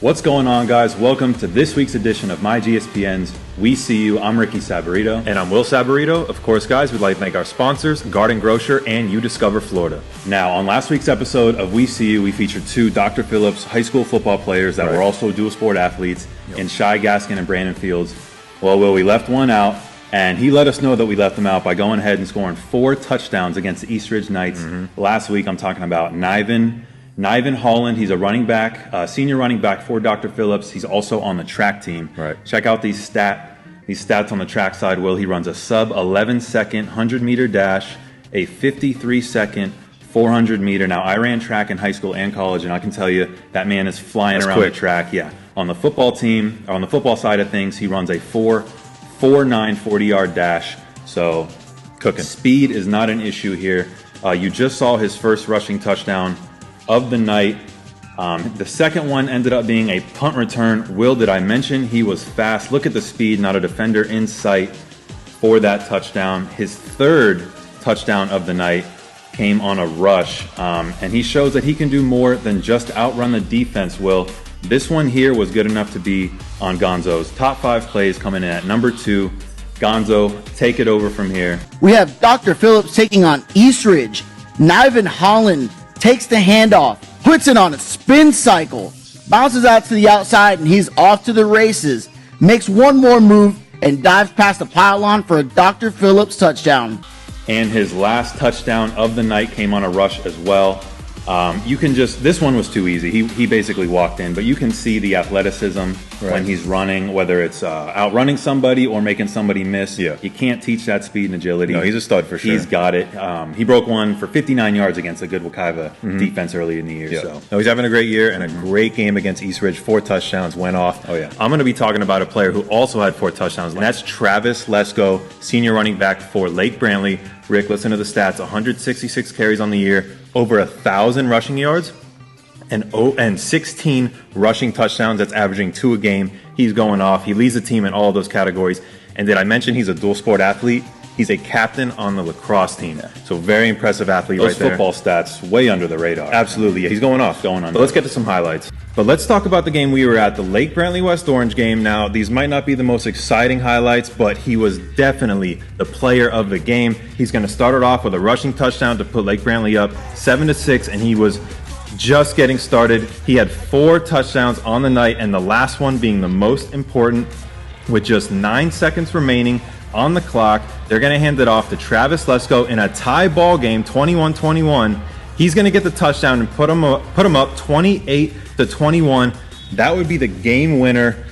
What's going on, guys? Welcome to this week's edition of myGSPN's We See You. I'm Ricky Saborido. And I'm Will Saborido. Of course, guys, we'd like to thank our sponsors, Garden Grocer and You Discover Florida. Now, on last week's episode of We See You, we featured two Dr. Phillips high school football players that were also dual sport athletes in Shai Gaskin and Brandon Fields. Well, Will, we left one out, and he let us know that we left him out by going ahead and scoring 4 touchdowns against the East Ridge Knights. Last week, I'm talking about Nivon Holland. He's a running back, senior running back for Dr. Phillips. He's also on the track team. Check out these stats on the track side, Will. He runs a sub 11-second 100-meter dash, a 53-second 400-meter. Now, I ran track in high school and college, and I can tell you that man is flying around the track. Yeah. On the football team, on the football side of things, he runs a 4.9 40-yard dash. So, cooking. Speed is not an issue here. You just saw his first rushing touchdown of the night. The second one ended up being a punt return. Will, did I mention he was fast? Look at the speed, not a defender in sight for that touchdown. His third touchdown of the night came on a rush, and he shows that he can do more than just outrun the defense, Will. This one here was good enough to be on Gonzo's top 5 plays, coming in at number 2. Gonzo, take it over from here. We have Dr. Phillips taking on East Ridge. Nivon Holland takes the handoff, puts it on a spin cycle, bounces out to the outside, and he's off to the races. Makes one more move and dives past the pylon for a Dr. Phillips touchdown. And his last touchdown of the night came on a rush as well. This one was too easy. He basically walked in, but you can see the athleticism when he's running, whether it's outrunning somebody or making somebody miss. Yeah. You can't teach that speed and agility. No, he's a stud for sure. He's got it. He broke one for 59 yards against a good Wekiva defense early in the year. Yeah. So. No, he's having a great year and a great game against East Ridge. 4 touchdowns went off. Oh, yeah. I'm going to be talking about a player who also had 4 touchdowns, and that's Travis Lesko, senior running back for Lake Brantley. Rick, listen to the stats. 166 carries on the year, over 1,000 rushing yards, and 16 rushing touchdowns. That's averaging 2 a game. He's going off. He leads the team in all of those categories. And did I mention he's a dual sport athlete? He's a captain on the lacrosse team. Yeah. So very impressive athlete right there. Those football stats way under the radar. Absolutely. Yeah, he's going off. Going on. But let's get to some highlights. But let's talk about the game we were at, the Lake Brantley West Orange game. Now, these might not be the most exciting highlights, but he was definitely the player of the game. He's going to start it off with a rushing touchdown to put Lake Brantley up 7-6, and he was just getting started. He had 4 touchdowns on the night, and the last one being the most important with just 9 seconds remaining on the clock. They're going to hand it off to Travis Lesko in a tie ball game, 21-21. He's going to get the touchdown and put him up 28-21. That would be the game winner.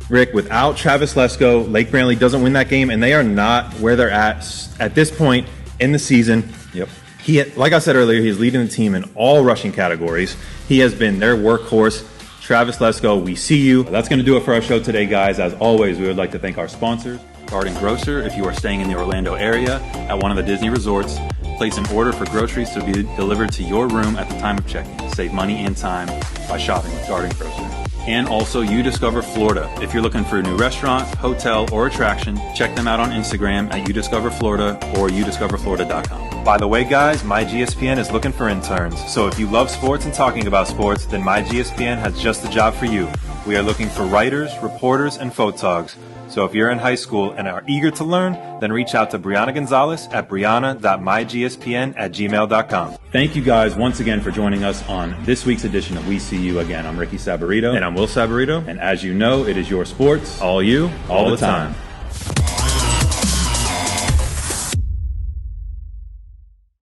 Rick, without Travis Lesko, Lake Brantley doesn't win that game, and they are not where they're at this point in the season. Yep. Like I said earlier, he's leading the team in all rushing categories. He has been their workhorse. Travis Lesko, we see you. That's going to do it for our show today, guys. As always, we would like to thank our sponsors, Garden Grocer. If you are staying in the Orlando area at one of the Disney resorts, place an order for groceries to be delivered to your room at the time of check-in. Save money and time by shopping with Garden Grocer. And also, You Discover Florida. If you're looking for a new restaurant, hotel, or attraction, check them out on Instagram at You Discover Florida or youdiscoverflorida.com. By the way, guys, myGSPN is looking for interns. So if you love sports and talking about sports, then myGSPN has just the job for you. We are looking for writers, reporters, and photogs. So if you're in high school and are eager to learn, then reach out to Brianna Gonzalez at brianna.mygspn@gmail.com. Thank you guys once again for joining us on this week's edition of We See You Again. I'm Ricky Saborido. And I'm Will Saborido. And as you know, it is your sports. All you, all the time.